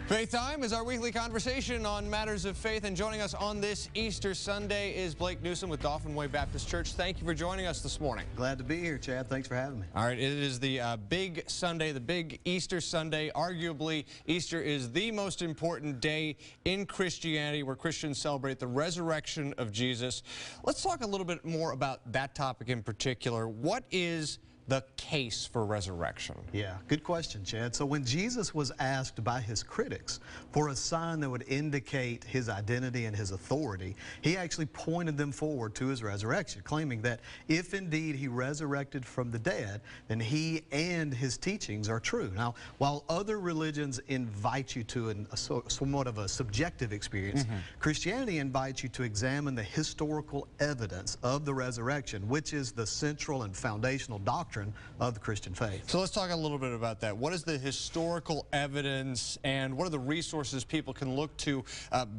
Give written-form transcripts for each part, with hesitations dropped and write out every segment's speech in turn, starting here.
Faith Time is our weekly conversation on matters of faith, and joining us on this Easter Sunday is Blake Newsom with Dauphin Way Baptist Church. Thank you for joining us this morning. Glad to be here, Chad. Thanks for having me. All right, it is the big Sunday, the big Easter Sunday. Arguably, Easter is the most important day in Christianity where Christians celebrate the resurrection of Jesus. Let's talk a little bit more about that topic in particular. What is the case for resurrection? Yeah, good question, Chad. So when Jesus was asked by his critics for a sign that would indicate his identity and his authority, he actually pointed them forward to his resurrection, claiming that if indeed he resurrected from the dead, then he and his teachings are true. Now, while other religions invite you to somewhat of a subjective experience, Christianity invites you to examine the historical evidence of the resurrection, which is the central and foundational doctrine of the Christian faith. So let's talk a little bit about that. What is the historical evidence and what are the resources people can look to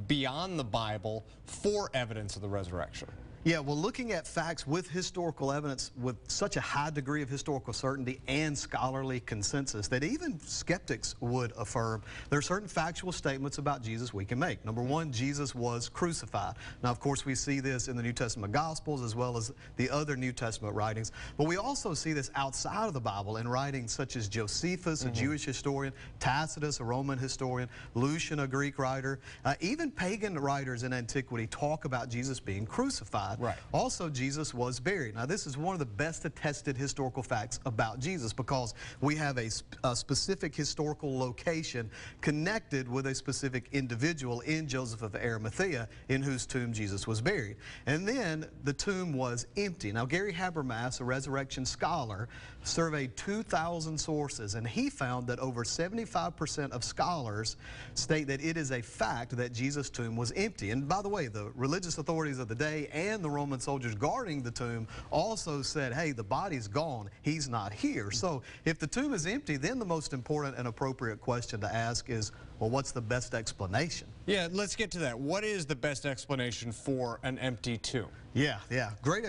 beyond the Bible for evidence of the resurrection? Yeah, well, looking at facts with historical evidence with such a high degree of historical certainty and scholarly consensus that even skeptics would affirm, there are certain factual statements about Jesus we can make. Number one, Jesus was crucified. Now, of course, we see this in the New Testament Gospels as well as the other New Testament writings, but we also see this outside of the Bible in writings such as Josephus, a Jewish historian, Tacitus, a Roman historian, Lucian, a Greek writer, even pagan writers in antiquity talk about Jesus being crucified. Right. Also, Jesus was buried. Now, this is one of the best attested historical facts about Jesus because we have a specific historical location connected with a specific individual in Joseph of Arimathea in whose tomb Jesus was buried. And then the tomb was empty. Now, Gary Habermas, a resurrection scholar, surveyed 2,000 sources, and he found that over 75% of scholars state that it is a fact that Jesus' tomb was empty. And by the way, the religious authorities of the day and the Roman soldiers guarding the tomb also said, hey, the body's gone, he's not here. So if the tomb is empty, then the most important and appropriate question to ask is, well, what's the best explanation? Yeah, let's get to that. What is the best explanation for an empty tomb? Yeah, great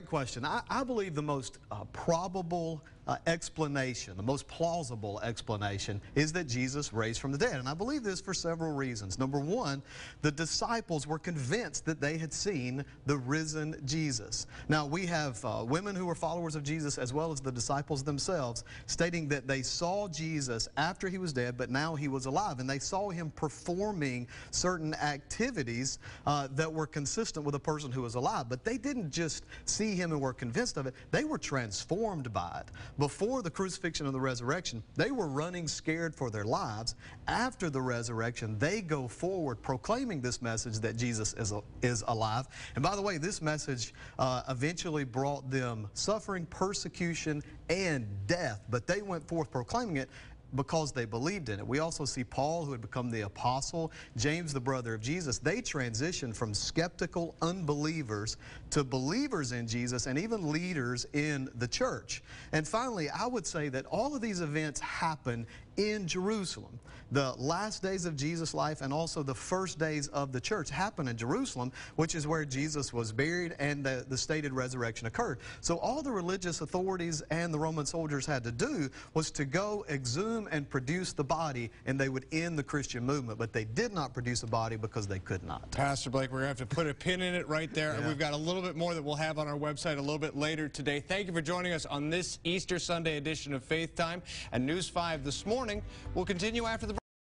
question. I believe the most probable explanation, the most plausible explanation is that Jesus raised from the dead. And I believe this for several reasons. Number one, the disciples were convinced that they had seen the risen Jesus. Now, we have women who were followers of Jesus as well as the disciples themselves stating that they saw Jesus after he was dead, but now he was alive. And they saw him performing certain activities that were consistent with a person who was alive. But they didn't just see him and were convinced of it. They were transformed by it. Before the crucifixion and the resurrection, they were running scared for their lives. After the resurrection, they go forward proclaiming this message that Jesus is alive. And by the way, this message eventually brought them suffering, persecution, and death. But they went forth proclaiming it because they believed in it. We also see Paul, who had become the apostle, James, the brother of Jesus. They transitioned from skeptical unbelievers to believers in Jesus and even leaders in the church. And finally, I would say that all of these events happen in Jerusalem. The last days of Jesus' life and also the first days of the church happened in Jerusalem, which is where Jesus was buried and the stated resurrection occurred. So all the religious authorities and the Roman soldiers had to do was to go exhume and produce the body, and they would end the Christian movement. But they did not produce a body because they could not. Pastor Blake, we're going to have to put a pin in it right there. Yeah. We've got a little bit more that we'll have on our website a little bit later today. Thank you for joining us on this Easter Sunday edition of Faith Time and News 5 this morning. We'll continue after the break.